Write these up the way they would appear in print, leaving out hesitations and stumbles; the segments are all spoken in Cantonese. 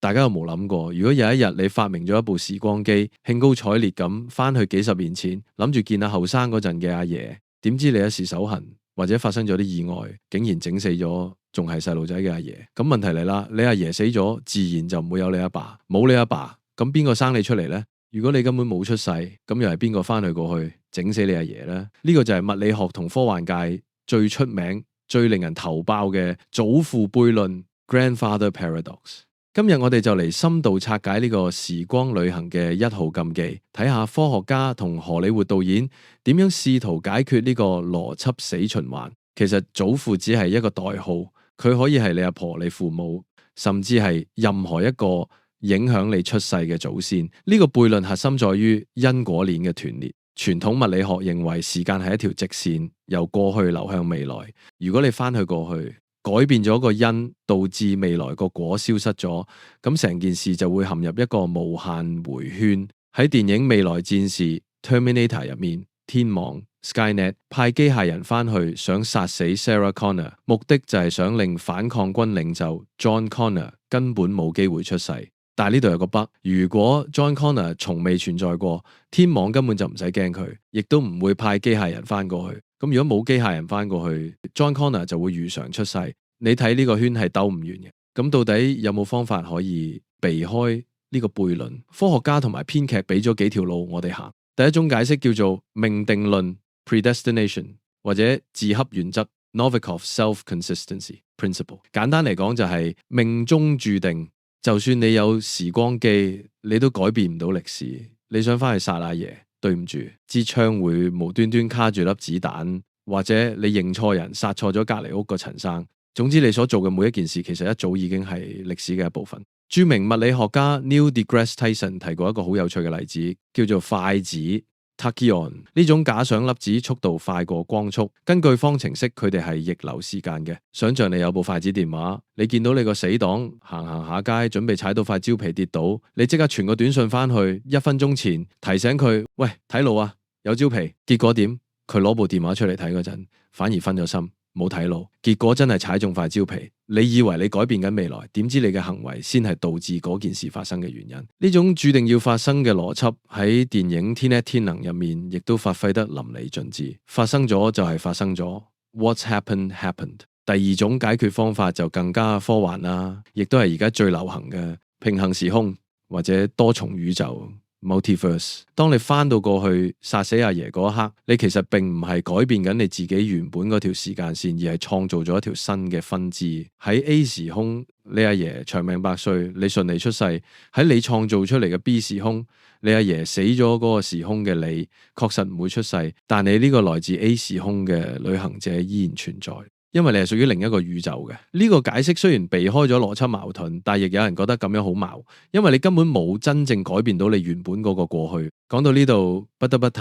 大家有冇諗過，如果有一日你發明咗一部時光機，興高采烈咁翻去幾十年前，諗住見下後生嗰陣嘅阿爺，點知你一時手痕或者發生咗啲意外，竟然整死咗仲係細路仔嘅阿爺。咁問題嚟啦，你阿爺死咗，自然就唔會有你阿爸，冇你阿爸，咁邊個生你出嚟呢？如果你根本冇出世，咁又係邊個翻去過去整死你阿爺呢？呢個就係物理學同科幻界最出名、最令人頭爆嘅祖父悖論 （Grandfather Paradox）。今日我哋就嚟深度拆解呢個時光旅行嘅一號禁忌，睇下科學家同荷里活導演點樣試圖解決呢個邏輯死循環。其實祖父只係一個代號，佢可以係你阿婆、你父母，甚至係任何一個影響你出世嘅祖先。呢個悖論核心在於因果鏈嘅斷裂。傳統物理學認為時間係一條直線，由過去流向未來。如果你翻去過去，改變咗個因，導致未來個果消失咗，咁成件事就會陷入一個無限迴圈。喺電影《未來戰士》Terminator 入面，天網 Skynet 派機械人翻去想殺死 Sarah Connor， 目的就係想令反抗軍領袖 John Connor 根本冇機會出世。但係呢度有個 bug， 如果 John Connor 從未存在過，天網根本就唔使驚佢，亦都唔會派機械人翻過去。咁如果冇機械人翻過去， John Connor 就會如常出世。你睇呢個圈係兜唔完嘅。咁到底有冇方法可以避開呢個悖論？科學家同埋編劇俾咗幾條路我哋行。第一種解釋叫做命定論 （predestination） 或者自洽原則 （Novikov self-consistency principle）。簡單嚟講就係命中注定，就算你有時光機，你都改變唔到歷史。你想翻去殺阿爺，對唔住，支槍會無端端卡住粒子彈，或者你認錯人，殺錯咗隔籬屋個陳生。總之你所做嘅每一件事，其實一早已經係歷史嘅一部分。著名物理學家 Neil deGrasse Tyson 提過一個好有趣嘅例子，叫做快子 Tachyon。呢種假想粒子速度快過光速，根據方程式佢哋係逆流時間嘅。想象你有部筷子電話，你見到你個死黨行行下街，準備踩到塊蕉皮跌倒，你即刻傳個短信翻去，1分鐘前提醒佢，喂，睇路啊，有蕉皮。結果點？佢攞部電話出嚟睇嗰陣，反而分咗心，冇睇路，結果真係踩中塊蕉皮。你以為你改變緊未來，點知你嘅行為先係導致嗰件事發生嘅原因。呢種注定要發生嘅邏輯喺電影《天若天能》入面亦都發揮得淋漓盡致。發生咗就係發生咗 ，What's happened happened。第二種解決方法就更加科幻啦，亦都係而家最流行嘅平行時空或者多重宇宙。Multiverse， 當你翻到過去殺死阿爺嗰一刻，你其實並唔係改變緊你自己原本嗰條時間線，而係創造咗一條新嘅分支。喺 A 時空，你阿爺長命百歲，你順利出世；喺你創造出嚟嘅 B 時空，你阿爺死咗嗰個時空嘅你，確實唔會出世，但你呢個來自 A 時空嘅旅行者依然存在。因為你係屬於另一個宇宙嘅。呢個解釋雖然避開咗邏輯矛盾，但亦有人覺得咁樣好矛，因為你根本冇真正改變到你原本嗰個過去。講到呢度，不得不提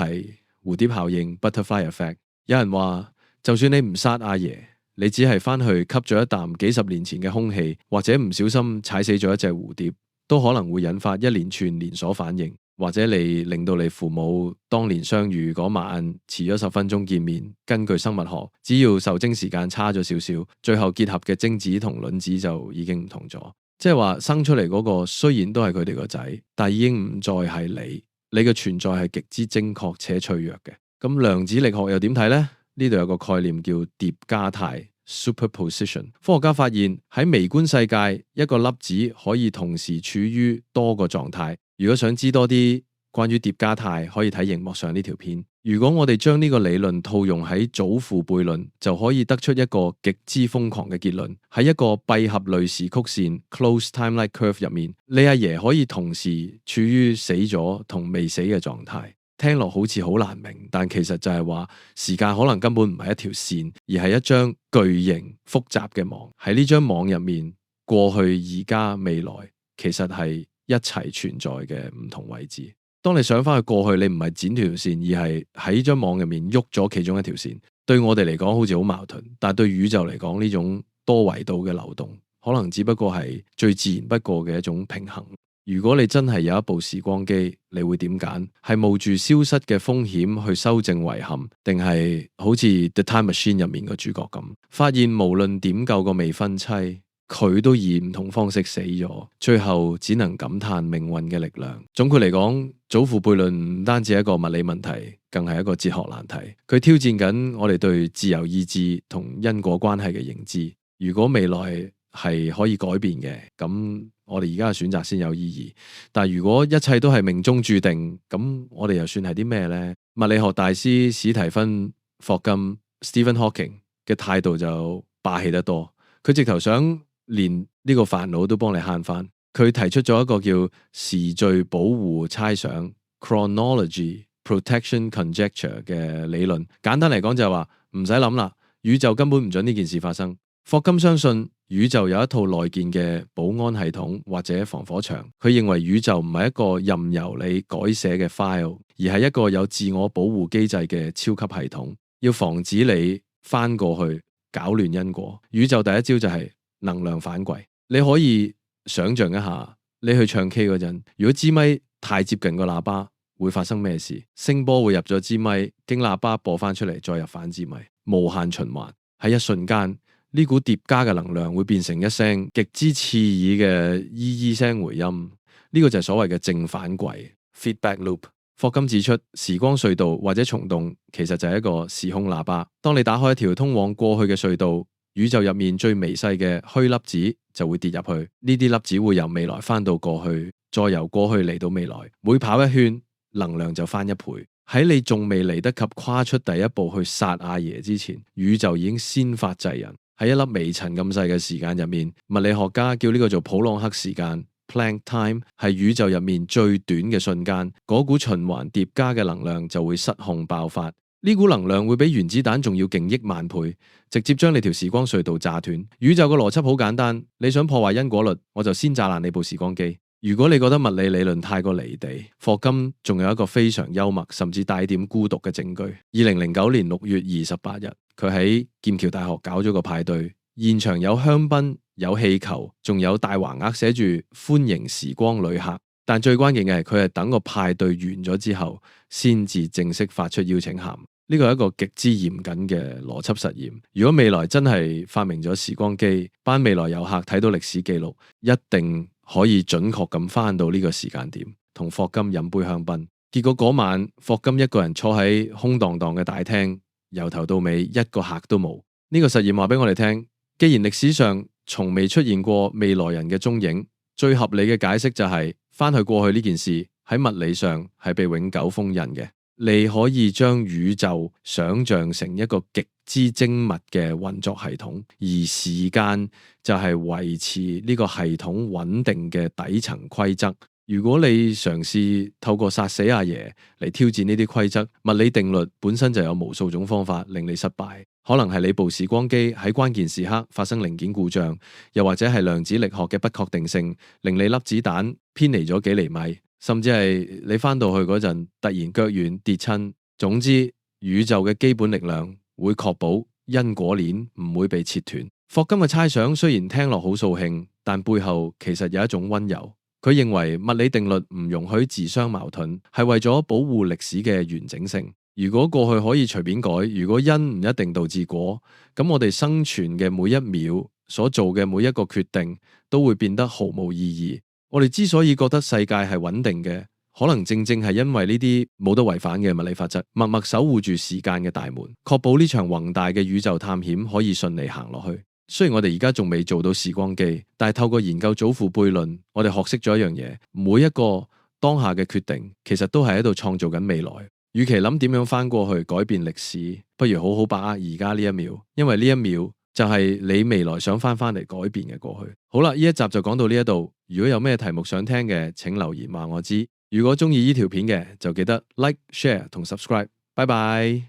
蝴蝶效應 （Butterfly Effect）。有人話，就算你唔殺阿爺，你只係翻去吸咗一啖幾十年前嘅空氣，或者唔小心踩死咗一隻蝴蝶，都可能會引發一連串連鎖反應。或者你令到你父母當年相遇嗰晚遲咗10分鐘見面，根據生物學，只要受精時間差咗少少，最後結合嘅精子同卵子就已經唔同咗。即係話生出嚟嗰個雖然都係佢哋個仔，但已經唔再係你嘅存在係極之精確且脆弱嘅。咁量子力學又點睇呢？呢度有個概念叫疊加態 （superposition）。科學家發現喺微觀世界，一個粒子可以同時處於多個狀態。如果想知多啲關於疊加態，可以睇熒幕上呢條片。如果我哋將呢個理論套用喺祖父悖論，就可以得出一個極之瘋狂嘅結論。喺一個閉合類時曲線 （closed timeline curve） 入面，你阿爺可以同時處於死咗同未死嘅狀態。聽落好似好難明，但其實就係話時間可能根本唔係一條線，而係一張巨型複雜嘅網。喺呢張網入面，過去、而家、未來其實係一齊存在嘅唔同位置。當你想翻去過去，你唔係剪條線，而係喺張網入面喐咗其中一條線。對我哋嚟講好似好矛盾，但係對宇宙嚟講，呢種多維度嘅流動，可能只不過係最自然不過嘅一種平衡。如果你真係有一部時光機，你會點揀？係冒住消失嘅風險去修正遺憾，定係好似 The Time Machine 入面個主角咁，發現無論點救個未婚妻，佢都以唔同方式死咗，最後只能感嘆命運嘅力量。總括嚟講，祖父悖論唔單止係一個物理問題，更係一個哲學難題。佢挑戰緊我哋對自由意志同因果關係嘅認知。如果未來係可以改變嘅，咁我哋而家嘅選擇先有意義。但如果一切都係命中注定，咁我哋又算係啲咩呢？物理學大師史提芬霍金 Stephen Hawking 嘅態度就霸氣得多，佢直頭想連呢個煩惱都幫你慳翻。佢提出咗一個叫時序保護猜想 Chronology Protection Conjecture 嘅理論。簡單嚟講就係話唔使諗啦，宇宙根本唔准呢件事發生。霍金相信宇宙有一套內建嘅保安系統或者防火牆。佢認為宇宙唔係一個任由你改寫嘅 file， 而係一個有自我保護機制嘅超級系統，要防止你翻過去搞亂因果。宇宙第一招就係能量反饋。你可以想象一下，你去唱 K 嗰陣，如果支咪太接近個喇叭，會發生咩事？聲波會入咗支咪，經喇叭播翻出嚟，再入反支咪，無限循環。喺一瞬間，呢股疊加嘅能量會變成一聲極之刺耳嘅咿咿聲回音，呢個就係所謂嘅正反饋 feedback loop。霍金指出，時光隧道或者蟲洞其實就係一個時空喇叭。當你打開一條通往過去嘅隧道，宇宙入面最微細嘅虛粒子就會跌入去，呢啲粒子會由未來翻到過去，再由過去嚟到未來，每跑一圈能量就翻一倍。喺你仲未嚟得及跨出第一步去殺阿爺之前，宇宙已經先發制人。喺一粒微塵咁細嘅時間入面，物理學家叫呢個做普朗克時間 Planck time， 係宇宙入面最短嘅瞬間，嗰股循環疊加嘅能量就會失控爆發。呢股能量會比原子彈仲要勁億萬倍，直接將你條時光隧道炸斷。宇宙嘅邏輯好簡單，你想破壞因果律，我就先炸爛你部時光機。如果你覺得物理理論太過離地，霍金仲有一個非常幽默甚至帶點孤獨嘅證據。2009年6月28日，佢喺劍橋大學搞咗個派對，現場有香檳、有氣球，仲有大橫額寫住歡迎時光旅客。但最關鍵嘅係佢係等個派對完咗之後，先至正式發出邀請函。呢個係一個極之嚴謹嘅邏輯實驗。如果未來真係發明咗時光機，班未來遊客睇到歷史記錄，一定可以準確咁翻到呢個時間點，同霍金飲杯香檳。結果嗰晚，霍金一個人坐喺空蕩蕩嘅大廳，由頭到尾一個客都冇。呢個實驗話俾我哋聽，既然歷史上從未出現過未來人嘅蹤影，最合理嘅解釋就係翻去過去呢件事喺物理上係被永久封印嘅。你可以將宇宙想象成一個極之精密嘅運作系統，而時間就係維持呢個系統穩定嘅底層規則。如果你嘗試透過殺死阿爺嚟挑戰呢啲規則，物理定律本身就有無數種方法令你失敗。可能係你部時光機喺關鍵時刻發生零件故障，又或者係量子力學嘅不確定性令你粒子彈偏離咗幾厘米。甚至係你翻到去嗰陣突然腳軟跌親。總之，宇宙嘅基本力量會確保因果鏈唔會被切斷。霍金嘅猜想雖然聽落好掃興，但背後其實有一種溫柔。佢認為物理定律唔容許自相矛盾，係為咗保護歷史嘅完整性。如果過去可以隨便改，如果因唔一定導致果，咁我哋生存嘅每一秒所做嘅每一個決定都會變得毫無意義。我哋之所以覺得世界係穩定嘅，可能正正係因為呢啲冇得違反嘅物理法則，默默守護住時間嘅大門，確保呢場宏大嘅宇宙探險可以順利行落去。雖然我哋而家仲未做到時光機，但係透過研究祖父悖論，我哋學識咗一樣嘢，每一個當下嘅決定，其實都係喺度創造緊未來。與其諗點樣翻過去改變歷史，不如好好把握而家呢一秒，因為呢一秒就係你未來想翻嚟改變嘅過去。好啦，呢一集就講到呢一度。如果有咩題目想聽嘅，請留言話我知。如果中意呢條片嘅，就記得 like、share 同 subscribe。拜拜。